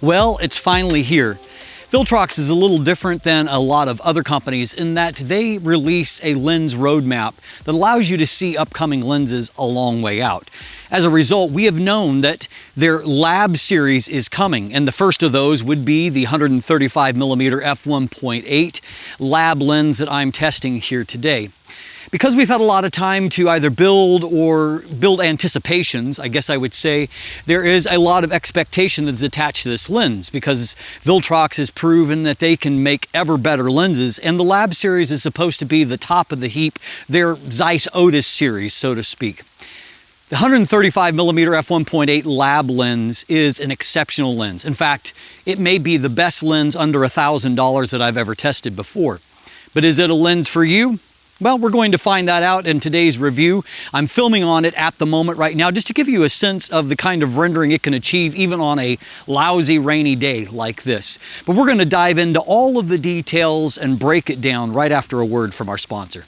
Well, it's finally here. Viltrox is a little different than a lot of other companies in that they release a lens roadmap that allows you to see upcoming lenses a long way out. As a result, we have known that their lab series is coming, and the first of those would be the 135mm F1.8 lab lens that I'm testing here today. Because we've had a lot of time to either build or build anticipations, I guess I would say, there is a lot of expectation that's attached to this lens because Viltrox has proven that they can make ever better lenses, and the Lab series is supposed to be the top of the heap, their Zeiss Otis series, so to speak. The 135mm F1.8 lab lens is an exceptional lens. In fact, it may be the best lens under $1,000 that I've ever tested before. But is it a lens for you? Well, we're going to find that out in today's review. I'm filming on it at the moment right now just to give you a sense of the kind of rendering it can achieve even on a lousy rainy day like this. But we're going to dive into all of the details and break it down right after a word from our sponsor.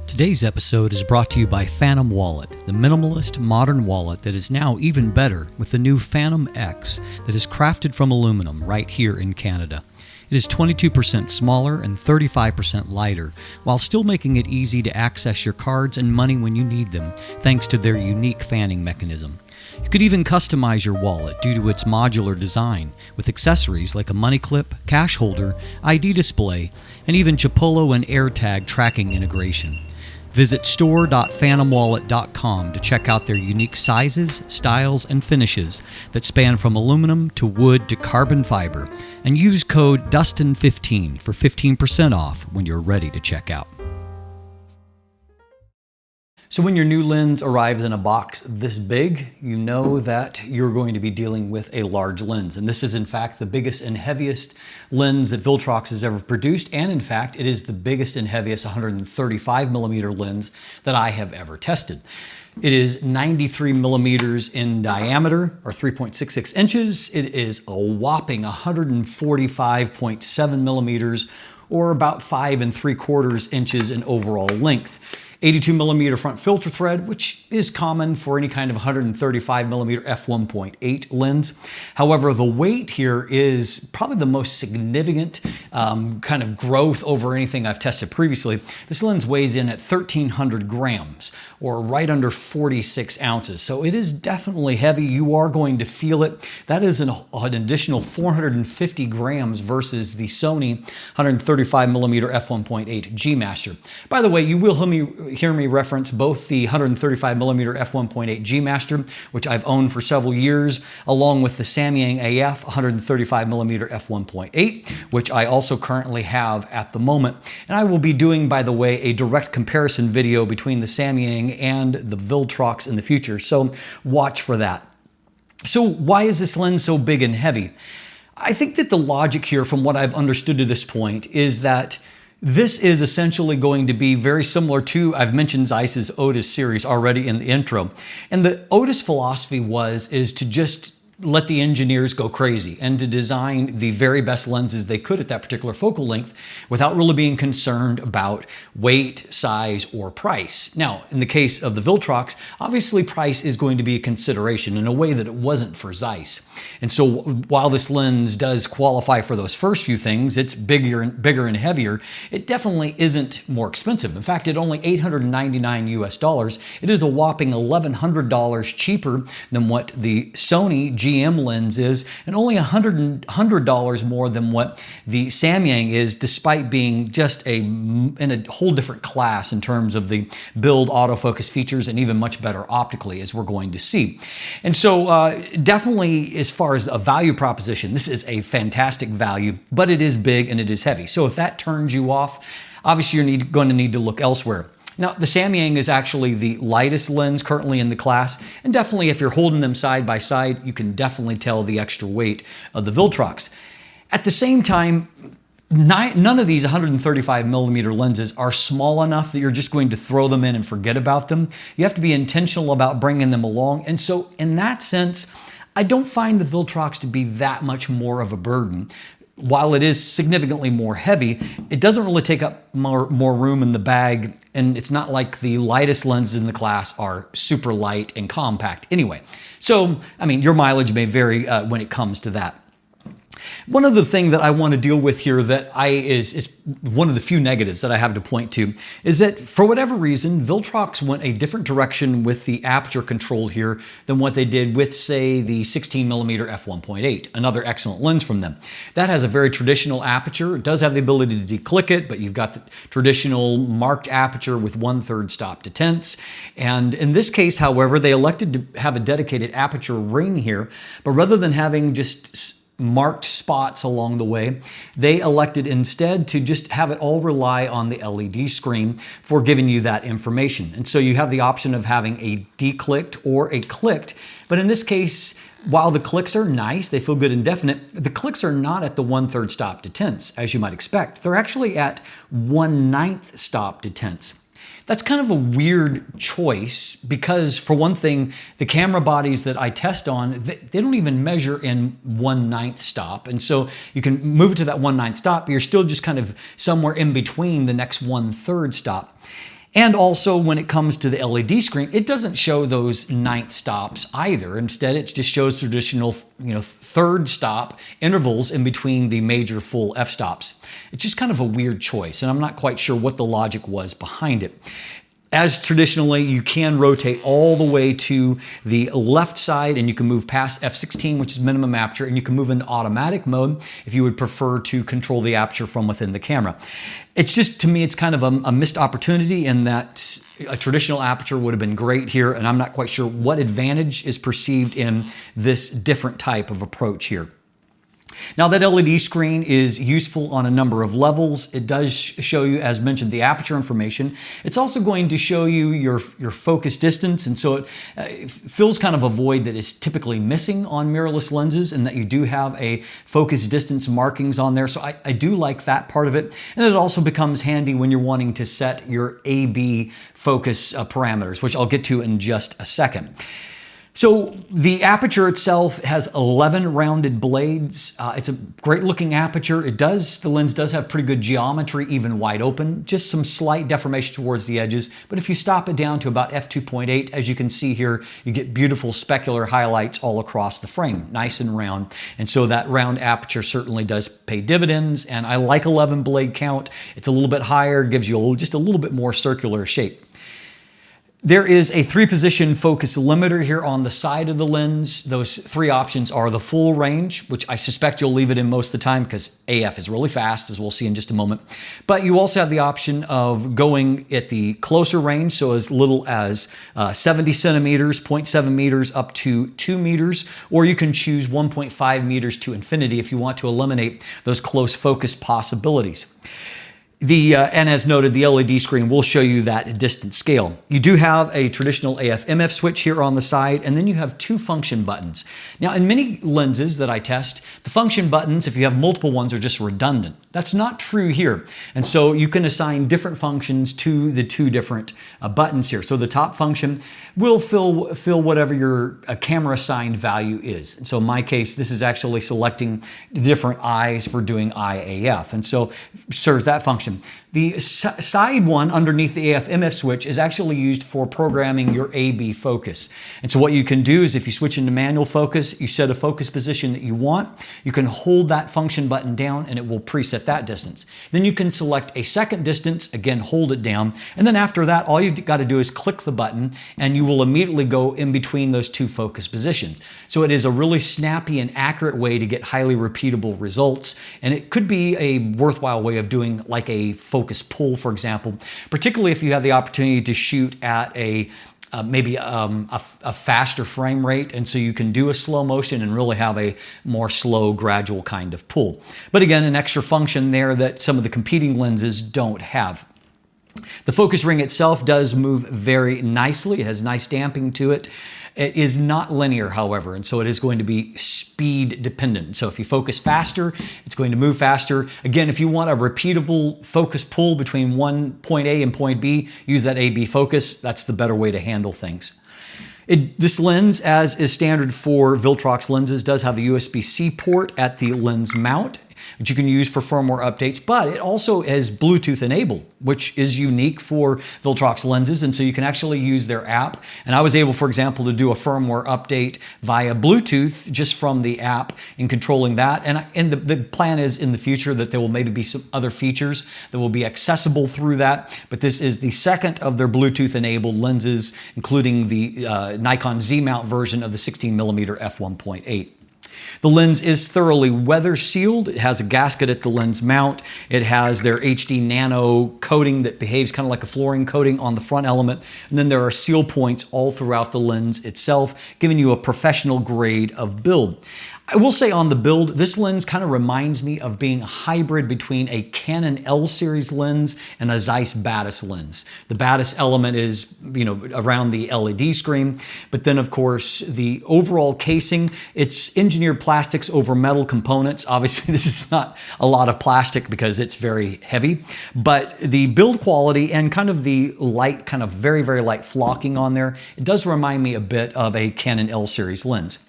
Today's episode is brought to you by Fantom Wallet, the minimalist modern wallet that is now even better with the new Fantom X that is crafted from aluminum right here in Canada. It is 22% smaller and 35% lighter, while still making it easy to access your cards and money when you need them, thanks to their unique fanning mechanism. You could even customize your wallet due to its modular design, with accessories like a money clip, cash holder, ID display, and even Chipolo and AirTag tracking integration. Visit store.fantomwallet.com to check out their unique sizes, styles, and finishes that span from aluminum to wood to carbon fiber, and use code Dustin15 for 15% off when you're ready to check out. So when your new lens arrives in a box this big, you know that you're going to be dealing with a large lens. And this is in fact the biggest and heaviest lens that Viltrox has ever produced. And in fact, it is the biggest and heaviest 135mm lens that I have ever tested. It is 93 millimeters in diameter, or 3.66 inches. It is a whopping 145.7 millimeters, or about 5 3/4 inches in overall length. 82mm front filter thread, which is common for any kind of 135mm f1.8 lens. However, the weight here is probably the most significant kind of growth over anything I've tested previously. This lens weighs in at 1,300 grams, or right under 46 ounces. So it is definitely heavy. You are going to feel it. That is an additional 450 grams versus the Sony 135mm f1.8 G Master. By the way, you will hear me reference both the 135mm f1.8 G Master, which I've owned for several years, along with the Samyang AF 135mm f1.8, which I also currently have at the moment. And I will be doing, by the way, a direct comparison video between the Samyang and the Viltrox in the future, so watch for that. So why is this lens so big and heavy? I think that the logic here, from what I've understood to this point, is that this is essentially going to be very similar to, I've mentioned Zeiss's Otis series already in the intro. And the Otis philosophy is to just let the engineers go crazy and to design the very best lenses they could at that particular focal length without really being concerned about weight, size, or price. Now, in the case of the Viltrox, obviously price is going to be a consideration in a way that it wasn't for Zeiss. And so while this lens does qualify for those first few things, it's bigger and heavier, it definitely isn't more expensive. In fact, at only $899 US, it is a whopping $1,100 cheaper than what the Sony GM lens is, and only $100 more than what the Samyang is, despite being just in a whole different class in terms of the build, autofocus features, and even much better optically, as we're going to see. And so definitely, as far as a value proposition, this is a fantastic value, but it is big and it is heavy. So if that turns you off, obviously you're going to need to look elsewhere. Now, the Samyang is actually the lightest lens currently in the class, and definitely if you're holding them side by side, you can definitely tell the extra weight of the Viltrox. At the same time, none of these 135mm lenses are small enough that you're just going to throw them in and forget about them. You have to be intentional about bringing them along, and so in that sense, I don't find the Viltrox to be that much more of a burden. While it is significantly more heavy, it doesn't really take up more room in the bag, and it's not like the lightest lenses in the class are super light and compact anyway. So, I mean, your mileage may vary when it comes to that. One other thing that I want to deal with here that is one of the few negatives that I have to point to is that for whatever reason, Viltrox went a different direction with the aperture control here than what they did with, say, the 16mm f1.8, another excellent lens from them. That has a very traditional aperture. It does have the ability to declick it, but you've got the traditional marked aperture with 1/3 stop to tenths. And in this case, however, they elected to have a dedicated aperture ring here, but rather than having just marked spots along the way, they elected instead to just have it all rely on the LED screen for giving you that information. And so you have the option of having a declicked or a clicked, but in this case, while the clicks are nice, they feel good and definite, the clicks are not at the 1/3 stop to tenths, as you might expect. They're actually at 1/9 stop to tenths. That's kind of a weird choice because, for one thing, the camera bodies that I test on, they don't even measure in 1/9 stop. And so you can move it to that 1/9 stop, but you're still just kind of somewhere in between the next 1/3 stop. And also, when it comes to the LED screen, it doesn't show those 9th stops either. Instead, it just shows traditional, 3rd stop intervals in between the major full f-stops. It's just kind of a weird choice, and I'm not quite sure what the logic was behind it. As traditionally, you can rotate all the way to the left side and you can move past f16, which is minimum aperture, and you can move into automatic mode if you would prefer to control the aperture from within the camera. It's just, to me, it's kind of a missed opportunity in that a traditional aperture would have been great here, and I'm not quite sure what advantage is perceived in this different type of approach here. Now, that LED screen is useful on a number of levels. It does show you, as mentioned, the aperture information. It's also going to show you your focus distance, and so it fills kind of a void that is typically missing on mirrorless lenses, and that you do have a focus distance markings on there. So I do like that part of it. And it also becomes handy when you're wanting to set your A/B focus parameters, which I'll get to in just a second. So the aperture itself has 11 rounded blades. It's a great looking aperture. The lens does have pretty good geometry, even wide open, just some slight deformation towards the edges. But if you stop it down to about f2.8, as you can see here, you get beautiful specular highlights all across the frame, nice and round. And so that round aperture certainly does pay dividends. And I like 11 blade count. It's a little bit higher, gives you just a little bit more circular shape. There is a 3-position focus limiter here on the side of the lens. Those 3 options are the full range, which I suspect you'll leave it in most of the time because AF is really fast, as we'll see in just a moment. But you also have the option of going at the closer range, so as little as 70 centimeters, 0.7 meters, up to 2 meters, or you can choose 1.5 meters to infinity if you want to eliminate those close focus possibilities. And as noted, the LED screen will show you that distance scale. You do have a traditional AF/MF switch here on the side, and then you have 2 function buttons. Now, in many lenses that I test, the function buttons, if you have multiple ones, are just redundant. That's not true here. And so you can assign different functions to the 2 different buttons here. So the top function will fill whatever your camera assigned value is. And so in my case, this is actually selecting different eyes for doing IAF. And so it serves that function. The side one underneath the AF/MF switch is actually used for programming your A/B focus. And so what you can do is, if you switch into manual focus, you set a focus position that you want, you can hold that function button down and it will preset that distance. Then you can select a second distance, again, hold it down, and then after that, all you've got to do is click the button and you will immediately go in between those 2 focus positions. So it is a really snappy and accurate way to get highly repeatable results, and it could be a worthwhile way of doing like a focus pull, for example, particularly if you have the opportunity to shoot at maybe a faster frame rate, and so you can do a slow motion and really have a more slow, gradual kind of pull. But again, an extra function there that some of the competing lenses don't have. The focus ring itself does move very nicely. It has nice damping to it. It is not linear, however, and so it is going to be speed dependent. So if you focus faster, it's going to move faster. Again, if you want a repeatable focus pull between point A and point B, use that A/B focus. That's the better way to handle things. This lens, as is standard for Viltrox lenses, does have a USB-C port at the lens mount. which you can use for firmware updates, but it also is Bluetooth enabled, which is unique for Viltrox lenses. And so you can actually use their app. And I was able, for example, to do a firmware update via Bluetooth just from the app and controlling that. And the plan is in the future that there will maybe be some other features that will be accessible through that. But this is the second of their Bluetooth enabled lenses, including the Nikon Z-mount version of the 16mm f1.8. The lens is thoroughly weather sealed. It has a gasket at the lens mount. It has their HD nano coating that behaves kind of like a flooring coating on the front element. And then there are seal points all throughout the lens itself, giving you a professional grade of build. I will say on the build, this lens kind of reminds me of being a hybrid between a Canon L series lens and a Zeiss Batis lens. The Batis element is, around the LED screen, but then of course the overall casing, it's engineered plastics over metal components. Obviously this is not a lot of plastic because it's very heavy, but the build quality and kind of the light, kind of very, very light flocking on there, it does remind me a bit of a Canon L series lens.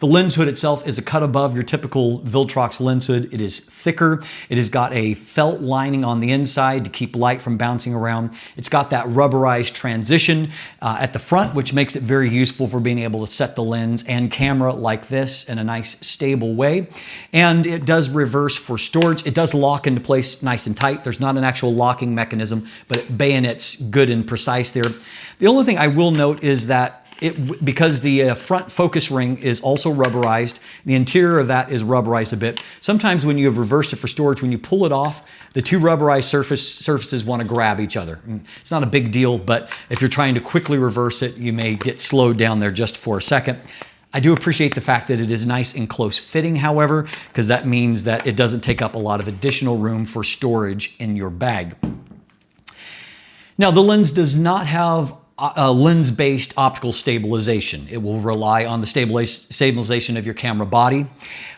The lens hood itself is a cut above your typical Viltrox lens hood. It is thicker. It has got a felt lining on the inside to keep light from bouncing around. It's got that rubberized transition at the front, which makes it very useful for being able to set the lens and camera like this in a nice stable way. And it does reverse for storage. It does lock into place nice and tight. There's not an actual locking mechanism, but it bayonets good and precise there. The only thing I will note is that because the front focus ring is also rubberized, the interior of that is rubberized a bit. Sometimes when you have reversed it for storage, when you pull it off, the two rubberized surfaces want to grab each other. It's not a big deal, but if you're trying to quickly reverse it, you may get slowed down there just for a second. I do appreciate the fact that it is nice and close fitting, however, because that means that it doesn't take up a lot of additional room for storage in your bag. Now, the lens does not have lens-based optical stabilization. It will rely on the stabilization of your camera body.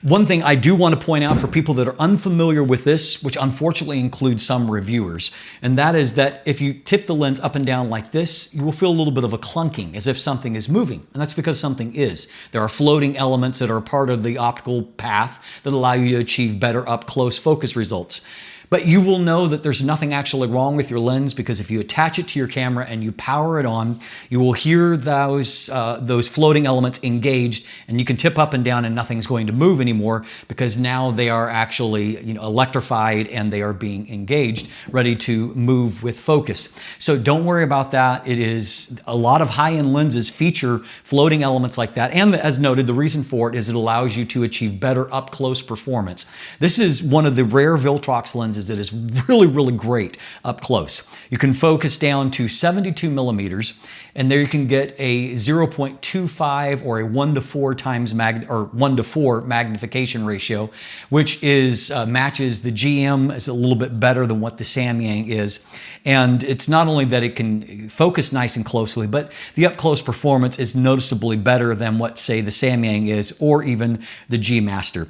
One thing I do want to point out for people that are unfamiliar with this, which unfortunately includes some reviewers, and that is that if you tip the lens up and down like this, you will feel a little bit of a clunking, as if something is moving, and that's because something is. There are floating elements that are part of the optical path that allow you to achieve better up-close focus results. But you will know that there's nothing actually wrong with your lens, because if you attach it to your camera and you power it on, you will hear those floating elements engaged, and you can tip up and down and nothing's going to move anymore, because now they are actually electrified and they are being engaged, ready to move with focus. So don't worry about that. It is a lot of high-end lenses feature floating elements like that. And as noted, the reason for it is it allows you to achieve better up-close performance. This is one of the rare Viltrox lenses that is really, really great up close. You can focus down to 72 millimeters, and there you can get a 0.25 or a 1:4 magnification ratio, which is matches the GM. Is a little bit better than what the Samyang is. And it's not only that it can focus nice and closely, but the up close performance is noticeably better than what, say, the Samyang is, or even the G Master.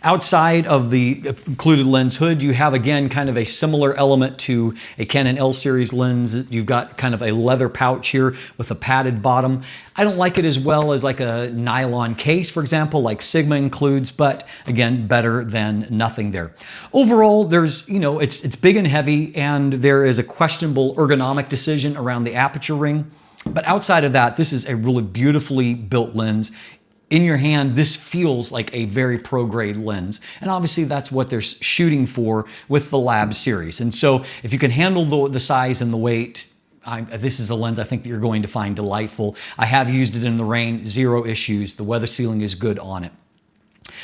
Outside of the included lens hood, you have, again, kind of a similar element to a Canon L series lens. You've got kind of a leather pouch here with a padded bottom. I don't like it as well as like a nylon case, for example, like Sigma includes, but again, better than nothing there. Overall, there's, it's big and heavy, and there is a questionable ergonomic decision around the aperture ring. But outside of that, this is a really beautifully built lens. In your hand, this feels like a very pro-grade lens. And obviously that's what they're shooting for with the Lab series. And so if you can handle the size and the weight, this is a lens I think that you're going to find delightful. I have used it in the rain, zero issues. The weather sealing is good on it.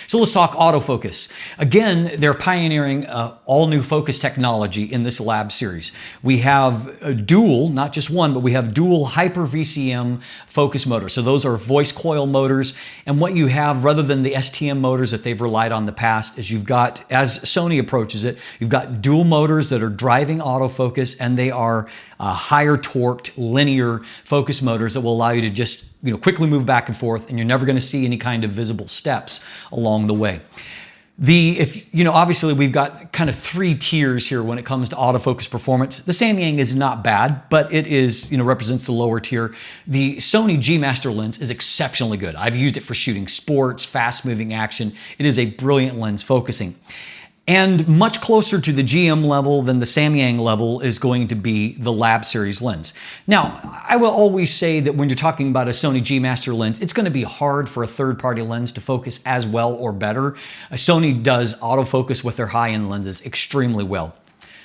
So let's talk autofocus. Again, they're pioneering all new focus technology in this Lab series. We have a dual, not just one, but we have dual hyper VCM focus motors. So those are voice coil motors. And what you have, rather than the STM motors that they've relied on in the past, is you've got, as Sony approaches it, you've got dual motors that are driving autofocus, and they are higher torqued linear focus motors that will allow you to just quickly move back and forth, and you're never going to see any kind of visible steps along the way. Obviously we've got kind of three tiers here when it comes to autofocus performance. The Samyang is not bad, but it is, represents the lower tier. The Sony G Master lens is exceptionally good. I've used it for shooting sports, fast moving action. It is a brilliant lens focusing. And much closer to the GM level than the Samyang level is going to be the Lab Series lens. Now, I will always say that when you're talking about a Sony G Master lens, it's going to be hard for a third-party lens to focus as well or better. Sony does autofocus with their high-end lenses extremely well.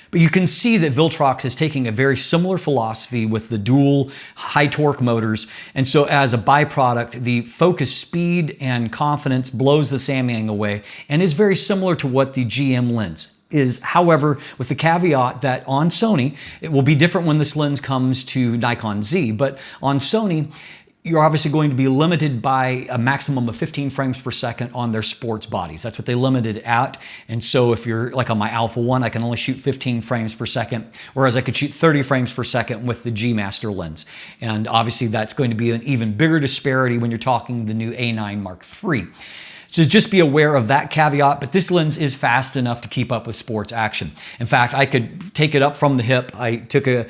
But you can see that Viltrox is taking a very similar philosophy with the dual high torque motors. And so as a byproduct, the focus speed and confidence blows the Samyang away and is very similar to what the GM lens is. However, with the caveat that on Sony, it will be different when this lens comes to Nikon Z, but on Sony, you're obviously going to be limited by a maximum of 15 frames per second on their sports bodies. That's what they limited at. And so if you're like on my Alpha 1, I can only shoot 15 frames per second, whereas I could shoot 30 frames per second with the G Master lens. And obviously that's going to be an even bigger disparity when you're talking the new A9 Mark III. So just be aware of that caveat, but this lens is fast enough to keep up with sports action. In fact, I could take it up from the hip. I took a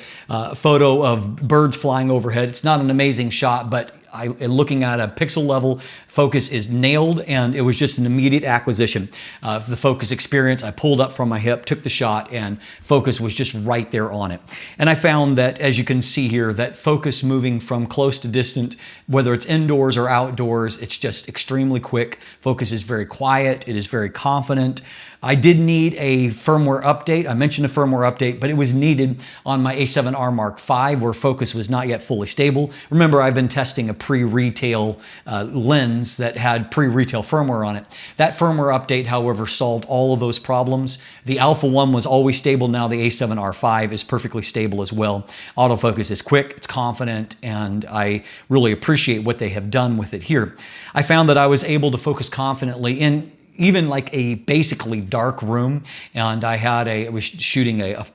photo of birds flying overhead. It's not an amazing shot, but looking at a pixel level, focus is nailed, and it was just an immediate acquisition. The focus experience, I pulled up from my hip, took the shot, and focus was just right there on it. And I found that, as you can see here, that focus moving from close to distant, whether it's indoors or outdoors, it's just extremely quick. Focus is very quiet, it is very confident. I did need a firmware update. I mentioned a firmware update, but it was needed on my A7R Mark V where focus was not yet fully stable. Remember, I've been testing a pre-retail lens that had pre-retail firmware on it. That firmware update, however, solved all of those problems. The Alpha 1 was always stable. Now the A7R V is perfectly stable as well. Autofocus is quick, it's confident, and I really appreciate what they have done with it here. I found that I was able to focus confidently in even like a basically dark room, and I was shooting a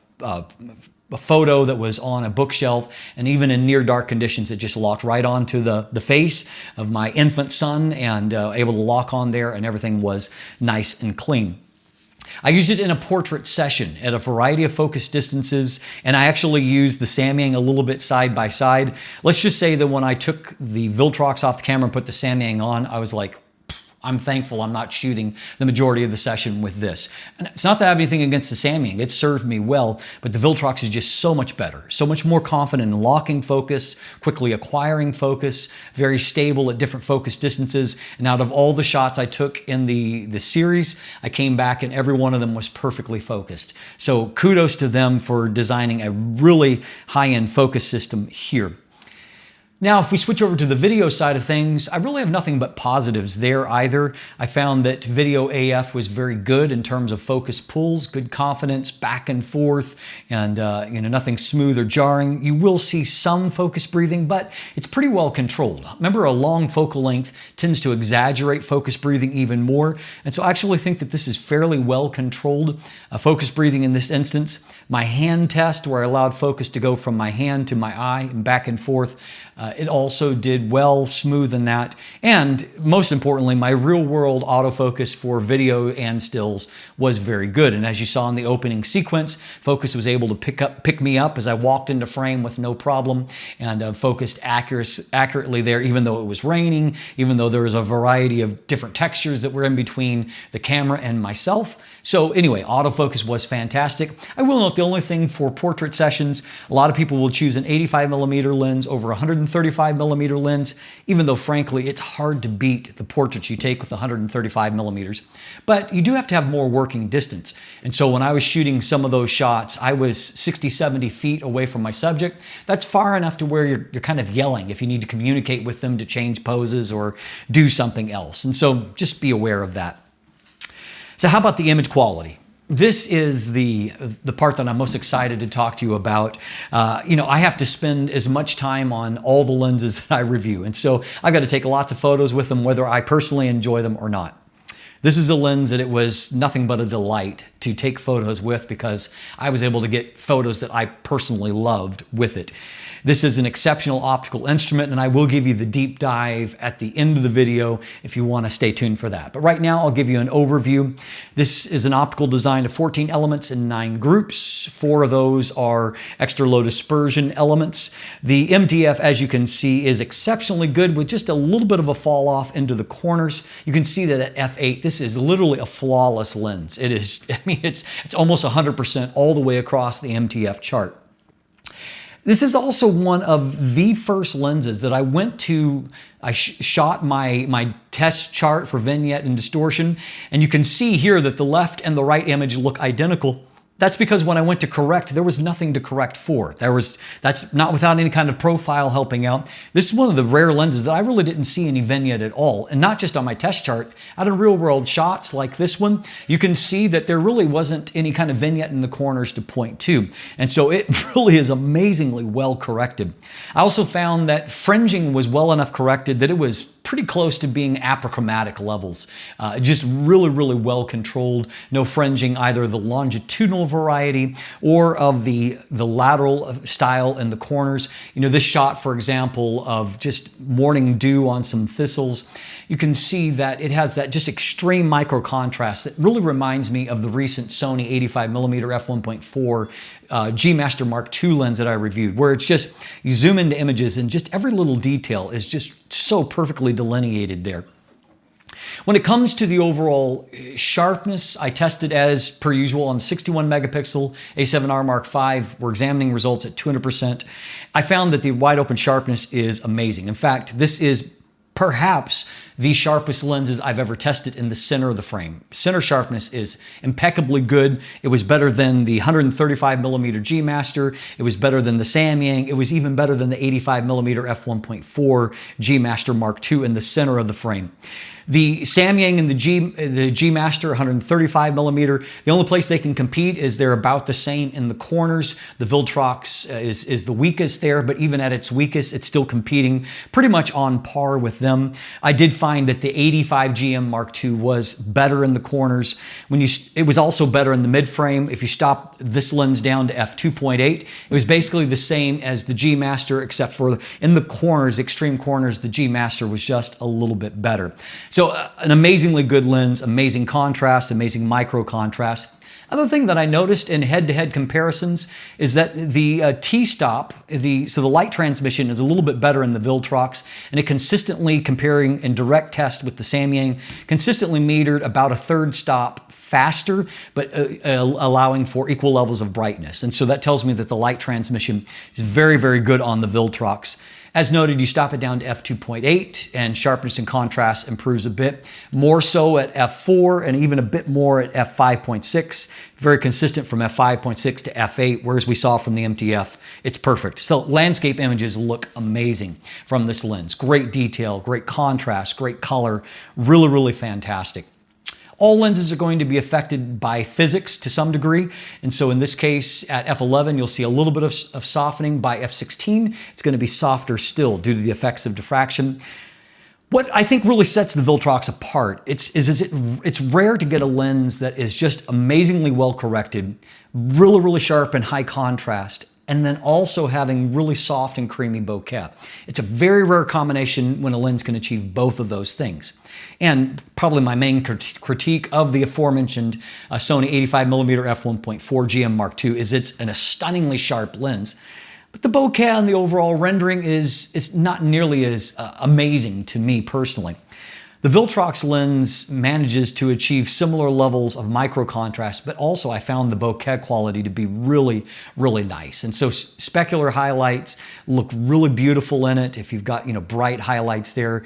photo that was on a bookshelf, and even in near dark conditions, it just locked right onto the face of my infant son and able to lock on there, and everything was nice and clean. I used it in a portrait session at a variety of focus distances, and I actually used the Samyang a little bit side by side. Let's just say that when I took the Viltrox off the camera and put the Samyang on, I was like, I'm thankful I'm not shooting the majority of the session with this. And it's not that I have anything against the Samyang, it served me well, but the Viltrox is just so much better, so much more confident in locking focus, quickly acquiring focus, very stable at different focus distances. And out of all the shots I took in the series, I came back and every one of them was perfectly focused. So kudos to them for designing a really high-end focus system here. Now, if we switch over to the video side of things, I really have nothing but positives there either. I found that Video AF was very good in terms of focus pulls, good confidence, back and forth, and nothing smooth or jarring. You will see some focus breathing, but it's pretty well controlled. Remember, a long focal length tends to exaggerate focus breathing even more, and so I actually think that this is fairly well controlled. Focus breathing in this instance. My hand test, where I allowed focus to go from my hand to my eye and back and forth, it also did well, smooth in that. And most importantly, my real-world autofocus for video and stills was very good. And as you saw in the opening sequence, focus was able to pick me up as I walked into frame with no problem, and focused accurately there, even though it was raining, even though there was a variety of different textures that were in between the camera and myself. So anyway, autofocus was fantastic. I will note the only thing for portrait sessions, a lot of people will choose an 85mm lens over a 135mm lens, even though frankly, it's hard to beat the portraits you take with 135mm. But you do have to have more working distance. And so when I was shooting some of those shots, I was 60, 70 feet away from my subject. That's far enough to where you're kind of yelling if you need to communicate with them to change poses or do something else. And so just be aware of that. So how about the image quality? This is the part that I'm most excited to talk to you about. I have to spend as much time on all the lenses that I review, and so I've got to take lots of photos with them, whether I personally enjoy them or not. This is a lens that it was nothing but a delight to take photos with because I was able to get photos that I personally loved with it. This is an exceptional optical instrument, and I will give you the deep dive at the end of the video if you want to stay tuned for that. But right now, I'll give you an overview. This is an optical design of 14 elements in 9 groups. 4 of those are extra low dispersion elements. The MTF, as you can see, is exceptionally good with just a little bit of a fall off into the corners. You can see that at f8, this is literally a flawless lens. It is, mean, it's almost 100% all the way across the MTF chart. This is also one of the first lenses that I went to. I shot my test chart for vignette and distortion, and you can see here that the left and the right image look identical. That's because when I went to correct, there was nothing to correct for. That's not without any kind of profile helping out. This is one of the rare lenses that I really didn't see any vignette at all. And not just on my test chart, out of real world shots like this one, you can see that there really wasn't any kind of vignette in the corners to point to. And so it really is amazingly well corrected. I also found that fringing was well enough corrected that it was pretty close to being apochromatic levels. Just really, really well controlled. No fringing, either the longitudinal variety or of the lateral style in the corners. You know, this shot, for example, of just morning dew on some thistles, you can see that it has that just extreme micro contrast that really reminds me of the recent Sony 85mm F1.4 G Master Mark II lens that I reviewed, where it's just, you zoom into images and just every little detail is just so perfectly delineated there. When it comes to the overall sharpness, I tested as per usual on the 61 megapixel A7R Mark V. We're examining results at 200%. I found that the wide open sharpness is amazing. In fact, this is perhaps the sharpest lenses I've ever tested in the center of the frame. Center sharpness is impeccably good. It was better than the 135mm G Master. It was better than the Samyang. It was even better than the 85mm F1.4 G Master Mark II in the center of the frame. The Samyang and the G Master 135mm, the only place they can compete is they're about the same in the corners. The Viltrox is the weakest there, but even at its weakest, it's still competing pretty much on par with them. I did find that the 85GM Mark II was better in the corners. It was also better in the mid frame. If you stop this lens down to f2.8, it was basically the same as the G Master, except for in the corners, extreme corners, the G Master was just a little bit better. So an amazingly good lens, amazing contrast, amazing micro contrast. Other thing that I noticed in head-to-head comparisons is that the T-stop, so the light transmission is a little bit better in the Viltrox, and it consistently, comparing in direct test with the Samyang, consistently metered about a third stop faster, but allowing for equal levels of brightness. And so that tells me that the light transmission is very, very good on the Viltrox. As noted, you stop it down to f2.8 and sharpness and contrast improves a bit, more so at f4 and even a bit more at f5.6. Very consistent from f5.6 to f8, whereas we saw from the MTF, it's perfect. So landscape images look amazing from this lens. Great detail, great contrast, great color, really, really fantastic. All lenses are going to be affected by physics to some degree. And so in this case, at f11, you'll see a little bit of softening. By f16, it's going to be softer still due to the effects of diffraction. What I think really sets the Viltrox apart it's rare to get a lens that is just amazingly well corrected, really, really sharp and high contrast, and then also having really soft and creamy bokeh. It's a very rare combination when a lens can achieve both of those things. And probably my main critique of the aforementioned Sony 85mm F1.4 GM Mark II is it's a stunningly sharp lens. But the bokeh and the overall rendering is not nearly as amazing to me personally. The Viltrox lens manages to achieve similar levels of micro contrast, but also I found the bokeh quality to be really, really nice. And so specular highlights look really beautiful in it. If you've got, bright highlights there,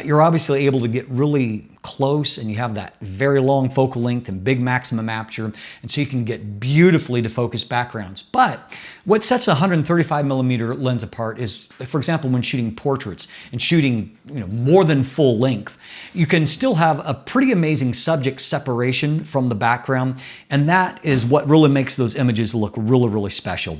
you're obviously able to get really close, and you have that very long focal length and big maximum aperture, and so you can get beautifully defocused backgrounds. But what sets a 135mm lens apart is, for example, when shooting portraits and shooting more than full length, you can still have a pretty amazing subject separation from the background, and that is what really makes those images look really, really special.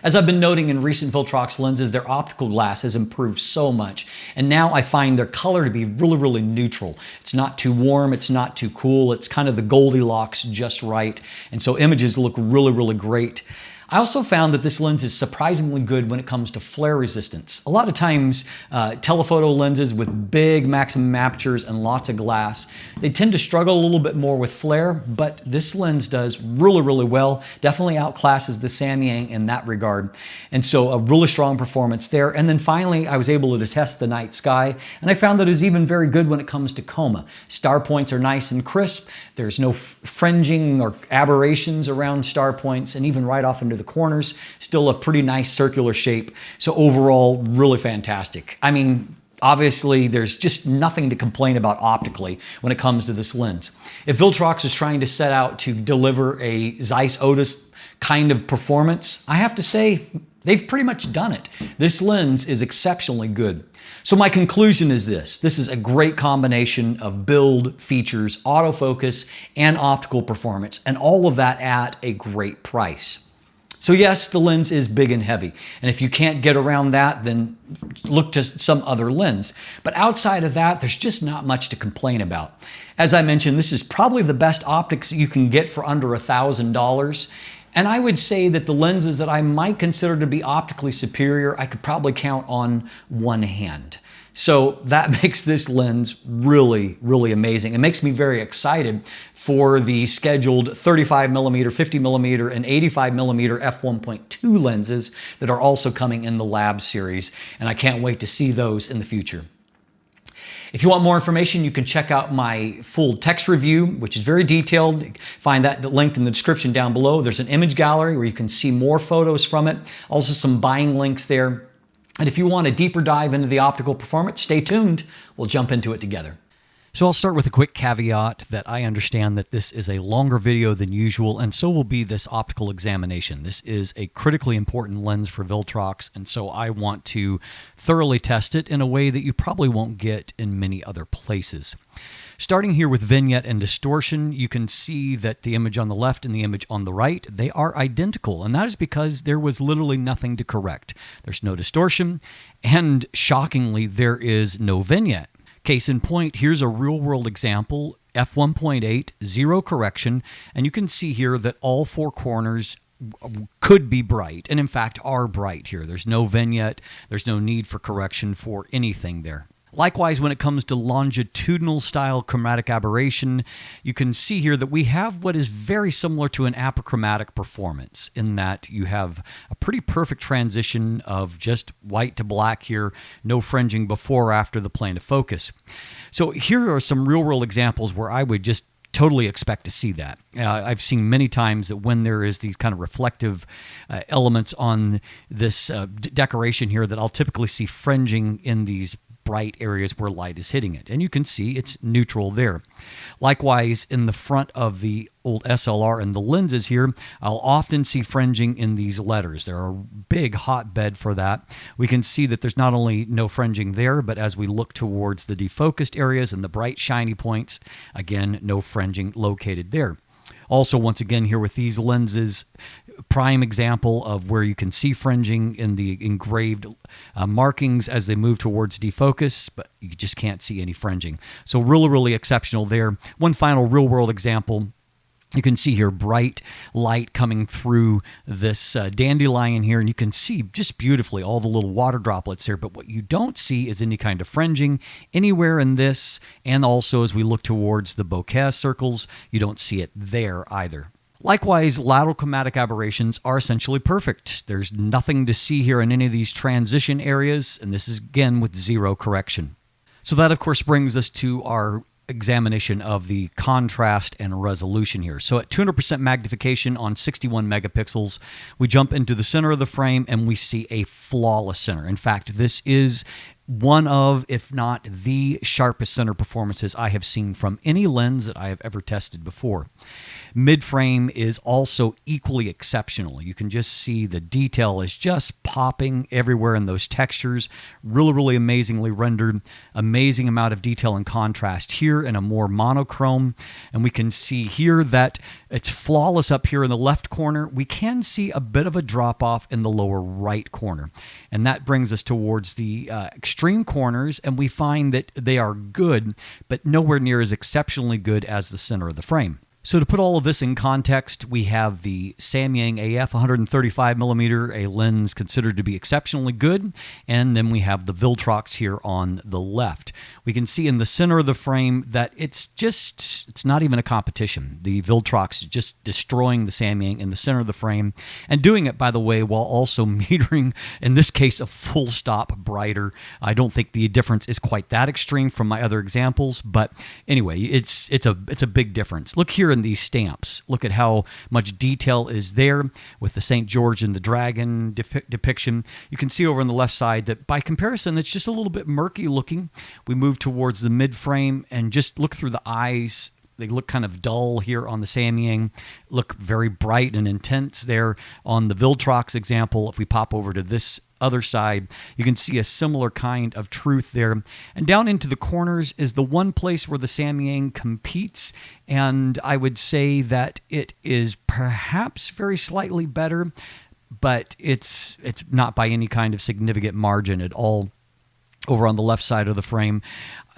As I've been noting in recent Viltrox lenses, their optical glass has improved so much, and now I find their color to be really, really neutral. It's not too warm, it's not too cool, it's kind of the Goldilocks just right, and so images look really, really great. I also found that this lens is surprisingly good when it comes to flare resistance. A lot of times, telephoto lenses with big maximum apertures and lots of glass, they tend to struggle a little bit more with flare, but this lens does really, really well. Definitely outclasses the Samyang in that regard. And so a really strong performance there. And then finally, I was able to test the night sky, and I found that it was even very good when it comes to chroma. Star points are nice and crisp. There's no fringing or aberrations around star points, and even right off into the corners, still a pretty nice circular shape. So overall, really fantastic. I mean, obviously, there's just nothing to complain about optically when it comes to this lens. If Viltrox is trying to set out to deliver a Zeiss Otis kind of performance, I have to say, they've pretty much done it. This lens is exceptionally good. So my conclusion is this. This is a great combination of build, features, autofocus, and optical performance, and all of that at a great price. So yes, the lens is big and heavy, and if you can't get around that, then look to some other lens. But outside of that, there's just not much to complain about. As I mentioned, this is probably the best optics you can get for under $1,000. And I would say that the lenses that I might consider to be optically superior, I could probably count on one hand. So that makes this lens really, really amazing. It makes me very excited for the scheduled 35mm, 50mm, and 85mm f1.2 lenses that are also coming in the lab series. And I can't wait to see those in the future. If you want more information, you can check out my full text review, which is very detailed. Find that linked in the description down below. There's an image gallery where you can see more photos from it. Also some buying links there. And if you want a deeper dive into the optical performance, stay tuned. We'll jump into it together. So I'll start with a quick caveat that I understand that this is a longer video than usual, and so will be this optical examination. This is a critically important lens for Viltrox, and so I want to thoroughly test it in a way that you probably won't get in many other places. Starting here with vignette and distortion, you can see that the image on the left and the image on the right, they are identical, and that is because there was literally nothing to correct. There's no distortion, and shockingly, there is no vignette. Case in point, here's a real-world example, f1.8, zero correction, and you can see here that all four corners could be bright, and in fact are bright here. There's no vignette, there's no need for correction for anything there. Likewise, when it comes to longitudinal style chromatic aberration, you can see here that we have what is very similar to an apochromatic performance in that you have a pretty perfect transition of just white to black here, no fringing before or after the plane of focus. So here are some real-world examples where I would just totally expect to see that. I've seen many times that when there is these kind of reflective elements on this decoration here that I'll typically see fringing in these bright areas where light is hitting it. And you can see it's neutral there. Likewise, in the front of the old SLR and the lenses here, I'll often see fringing in these letters. They're a big hotbed for that. We can see that there's not only no fringing there, but as we look towards the defocused areas and the bright shiny points, again, no fringing located there. Also, once again, here with these lenses, prime example of where you can see fringing in the engraved markings as they move towards defocus, but you just can't see any fringing. So really, really exceptional there. One final real-world example. You can see here bright light coming through this dandelion here, and you can see just beautifully all the little water droplets there, but what you don't see is any kind of fringing anywhere in this, and also as we look towards the bokeh circles, you don't see it there either. Likewise, lateral chromatic aberrations are essentially perfect. There's nothing to see here in any of these transition areas, and this is again with zero correction. So that of course brings us to our examination of the contrast and resolution here. So at 200% magnification on 61 megapixels, we jump into the center of the frame and we see a flawless center. In fact, this is one of, if not the sharpest center performances I have seen from any lens that I have ever tested before. Mid-frame is also equally exceptional. You can just see the detail is just popping everywhere in those textures. Really, really amazingly rendered. Amazing amount of detail and contrast here in a more monochrome. And we can see here that it's flawless up here in the left corner. We can see a bit of a drop-off in the lower right corner. And that brings us towards the extreme corners, and we find that they are good, but nowhere near as exceptionally good as the center of the frame. So to put all of this in context, we have the Samyang AF 135mm, a lens considered to be exceptionally good, and then we have the Viltrox here on the left. We can see in the center of the frame that it's not even a competition. The Viltrox is just destroying the Samyang in the center of the frame, and doing it, by the way, while also metering, in this case, a full stop brighter. I don't think the difference is quite that extreme from my other examples, but anyway, it's a big difference. Look here in these stamps. Look at how much detail is there with the St. George and the Dragon depiction. You can see over on the left side that by comparison, it's just a little bit murky looking. We move towards the mid frame and just look through the eyes. They look kind of dull here on the Samyang, look very bright and intense there on the Viltrox example. If we pop over to this other side, you can see a similar kind of truth there. And down into the corners is the one place where the Samyang competes, and I would say that it is perhaps very slightly better, but it's not by any kind of significant margin at all. Over on the left side of the frame,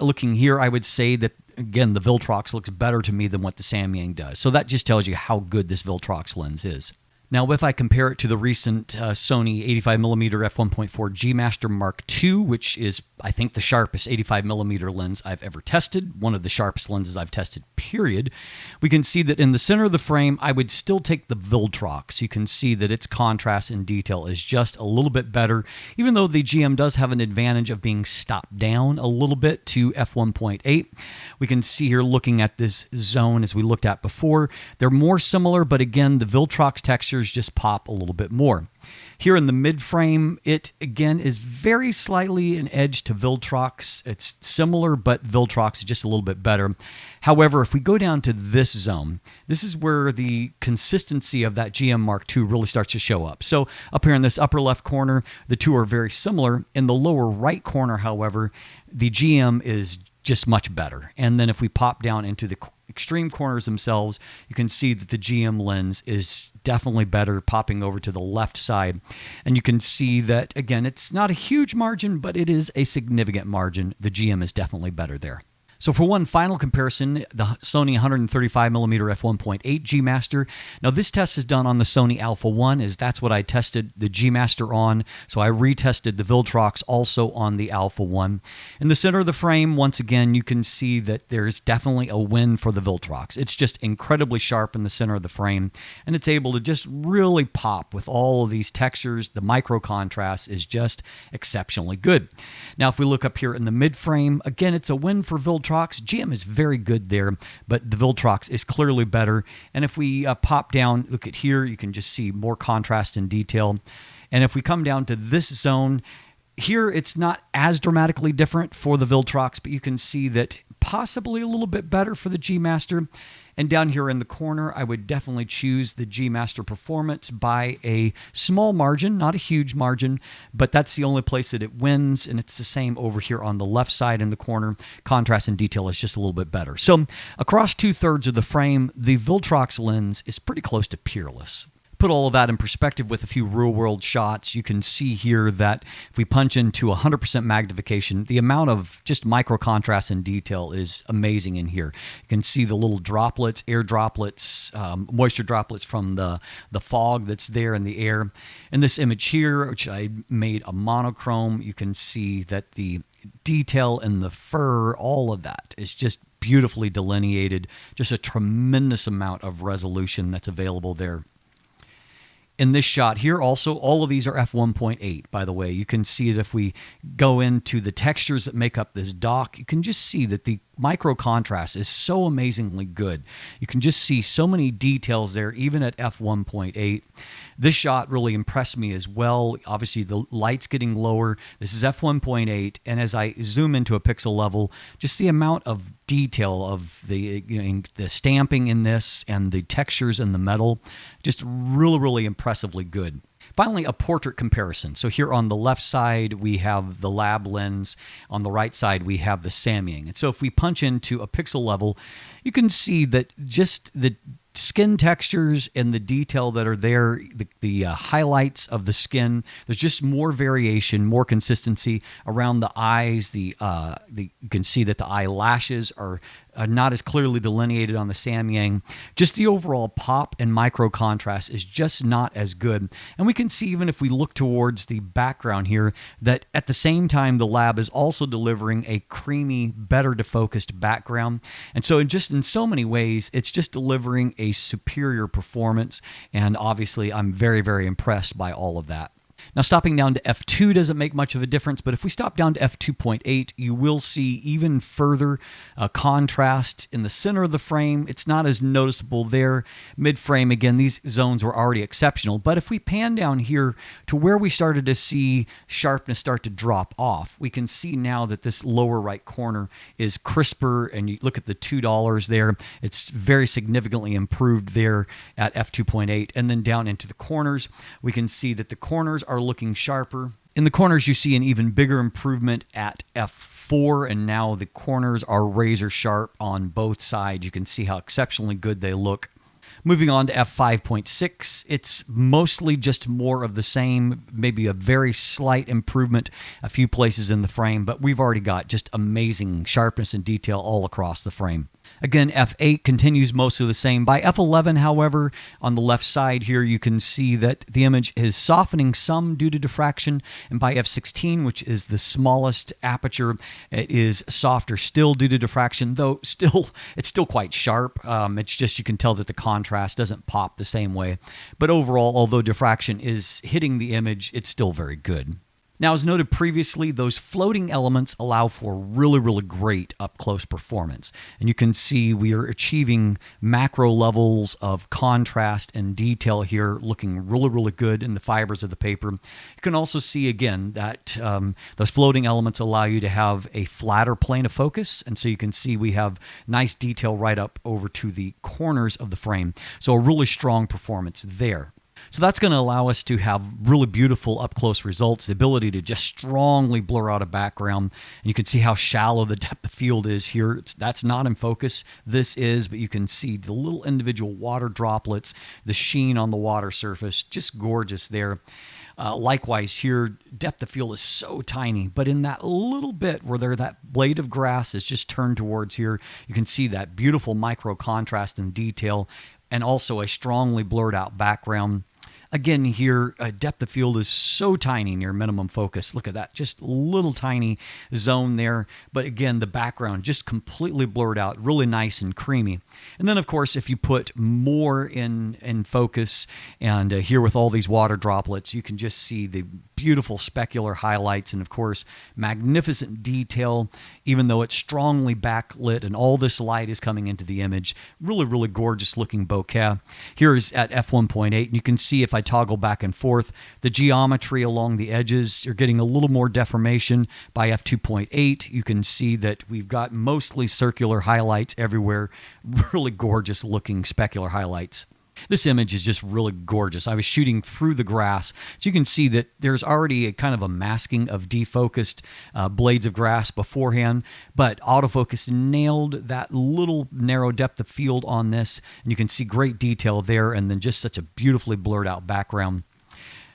looking here, I would say that again, the Viltrox looks better to me than what the Samyang does. So that just tells you how good this Viltrox lens is. Now, if I compare it to the recent Sony 85mm f1.4 G Master Mark II, which is, I think, the sharpest 85mm lens I've ever tested, one of the sharpest lenses I've tested, period, we can see that in the center of the frame, I would still take the Viltrox. You can see that its contrast and detail is just a little bit better, even though the GM does have an advantage of being stopped down a little bit to f1.8. We can see here, looking at this zone as we looked at before, they're more similar, but again, the Viltrox texture just pop a little bit more. Here in the mid frame, it again is very slightly an edge to Viltrox. It's similar, but Viltrox is just a little bit better. However, if we go down to this zone, this is where the consistency of that GM Mark II really starts to show up. So up here in this upper left corner, the two are very similar. In the lower right corner, however, the GM is just much better. And then if we pop down into the extreme corners themselves, you can see that the GM lens is definitely better, popping over to the left side. And you can see that, again, it's not a huge margin, but it is a significant margin. The GM is definitely better there. So for one final comparison, the Sony 135mm f1.8 G Master. Now this test is done on the Sony Alpha 1, as that's what I tested the G Master on. So I retested the Viltrox also on the Alpha 1. In the center of the frame, once again, you can see that there's definitely a win for the Viltrox. It's just incredibly sharp in the center of the frame, and it's able to just really pop with all of these textures. The micro contrast is just exceptionally good. Now if we look up here in the mid frame, again, it's a win for Viltrox. GM is very good there, but the Viltrox is clearly better. And if we pop down, look at here, you can just see more contrast and detail. And if we come down to this zone, here it's not as dramatically different for the Viltrox, but you can see that possibly a little bit better for the G Master. And down here in the corner, I would definitely choose the G Master Performance by a small margin, not a huge margin, but that's the only place that it wins. And it's the same over here on the left side in the corner. Contrast and detail is just a little bit better. So across 2/3 of the frame, the Viltrox lens is pretty close to peerless. Put all of that in perspective with a few real-world shots, you can see here that if we punch into 100% magnification, the amount of just micro contrast and detail is amazing in here. You can see the little droplets, air droplets, moisture droplets from the fog that's there in the air. In this image here, which I made a monochrome, you can see that the detail in the fur, all of that is just beautifully delineated. Just a tremendous amount of resolution that's available there. In this shot here, also, all of these are f1.8, by the way. You can see that if we go into the textures that make up this dock, you can just see that the micro contrast is so amazingly good. You can just see so many details there, even at f1.8. This shot really impressed me as well. Obviously, the light's getting lower. This is f1.8, and as I zoom into a pixel level, just the amount of detail of the stamping in this and the textures in the metal, just really impressively good. Finally, a portrait comparison. So here on the left side, we have the lab lens. On the right side, we have the Samyang. And so if we punch into a pixel level, you can see that just the skin textures and the detail that are there, the highlights of the skin, there's just more variation, more consistency around the eyes. You can see that the eyelashes are not as clearly delineated on the Samyang. Just the overall pop and micro contrast is just not as good. And we can see, even if we look towards the background here, that at the same time the lab is also delivering a creamy, better defocused background. And so just in so many ways, it's just delivering a superior performance. And obviously, I'm very, very impressed by all of that. Now, stopping down to f2 doesn't make much of a difference, but if we stop down to f2.8, you will see even further contrast in the center of the frame. It's not as noticeable there. Mid-frame, again, these zones were already exceptional, but if we pan down here to where we started to see sharpness start to drop off, we can see now that this lower right corner is crisper, and you look at the $2 there, it's very significantly improved there at f2.8, and then down into the corners, we can see that the corners are looking sharper. In the corners, you see an even bigger improvement at f4, and now the corners are razor sharp on both sides. You can see how exceptionally good they look. Moving on to f5.6, it's mostly just more of the same, maybe a very slight improvement a few places in the frame, but we've already got just amazing sharpness and detail all across the frame. Again, f8 continues mostly the same. By f11, however, on the left side here, you can see that the image is softening some due to diffraction, and by f16, which is the smallest aperture, it is softer still due to diffraction, though it's still quite sharp. It's just you can tell that the contrast doesn't pop the same way. But overall, although diffraction is hitting the image, it's still very good. Now, as noted previously, those floating elements allow for really, really great up-close performance. And you can see we are achieving macro levels of contrast and detail here, looking really, really good in the fibers of the paper. You can also see, again, that those floating elements allow you to have a flatter plane of focus. And so you can see we have nice detail right up over to the corners of the frame. So a really strong performance there. So that's going to allow us to have really beautiful up-close results, the ability to just strongly blur out a background. And you can see how shallow the depth of field is here. That's not in focus. This is, but you can see the little individual water droplets, the sheen on the water surface, just gorgeous there. Likewise here, depth of field is so tiny, but in that little bit where that blade of grass is just turned towards here, you can see that beautiful micro contrast and detail, and also a strongly blurred out background. Again, here, depth of field is so tiny near minimum focus. Look at that, just little tiny zone there. But again, the background just completely blurred out, really nice and creamy. And then, of course, if you put more in focus, and here with all these water droplets, you can just see the beautiful specular highlights and, of course, magnificent detail, even though it's strongly backlit and all this light is coming into the image. Really, really gorgeous looking bokeh. Here is at f1.8, and you can see if I toggle back and forth, the geometry along the edges, you're getting a little more deformation. By f2.8, you can see that we've got mostly circular highlights everywhere. Really gorgeous looking specular highlights. This image is just really gorgeous. I was shooting through the grass, so you can see that there's already a kind of a masking of defocused blades of grass beforehand, but autofocus nailed that little narrow depth of field on this, and you can see great detail there, and then just such a beautifully blurred out background.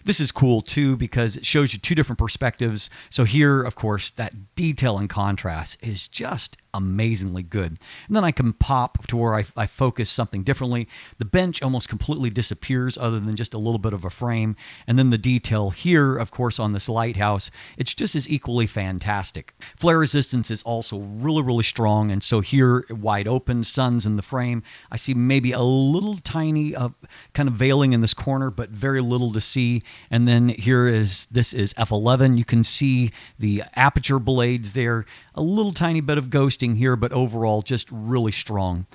This is cool too because it shows you two different perspectives. So here, of course, that detail and contrast is just amazingly good. And then I can pop to where I focus something differently. The bench almost completely disappears other than just a little bit of a frame. And then the detail here, of course, on this lighthouse, it's just as equally fantastic. Flare resistance is also really, really strong. And so here, wide open, sun's in the frame. I see maybe a little tiny kind of veiling in this corner, but very little to see. And then this is f11. You can see the aperture blades there, a little tiny bit of ghosting here, but overall just really strong.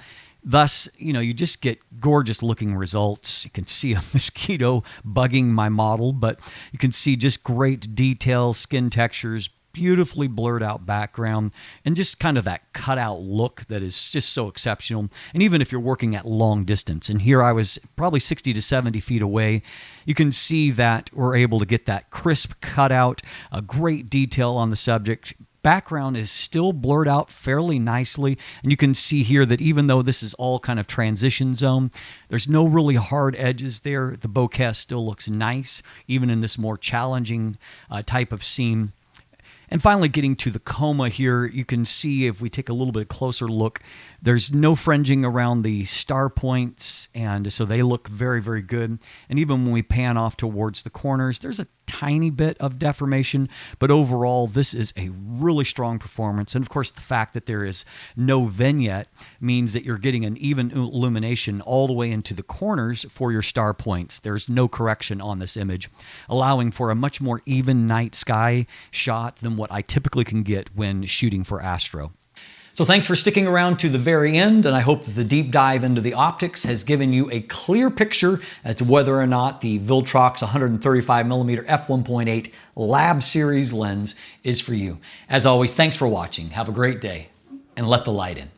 Thus, you just get gorgeous looking results. You can see a mosquito bugging my model, but you can see just great detail, skin textures, beautifully blurred out background, and just kind of that cutout look that is just so exceptional. And even if you're working at long distance, and here I was probably 60 to 70 feet away, you can see that we're able to get that crisp cutout, a great detail on the subject. Background is still blurred out fairly nicely, and you can see here that even though this is all kind of transition zone, there's no really hard edges there. The bokeh still looks nice, even in this more challenging type of scene. And finally, getting to the coma here, you can see if we take a little bit closer look, there's no fringing around the star points, and so they look very, very good. And even when we pan off towards the corners, there's a tiny bit of deformation, but overall, this is a really strong performance. And of course, the fact that there is no vignette means that you're getting an even illumination all the way into the corners for your star points. There's no correction on this image, allowing for a much more even night sky shot than what I typically can get when shooting for astro. So thanks for sticking around to the very end, and I hope that the deep dive into the optics has given you a clear picture as to whether or not the Viltrox 135mm f1.8 Lab Series lens is for you. As always, thanks for watching. Have a great day, and let the light in.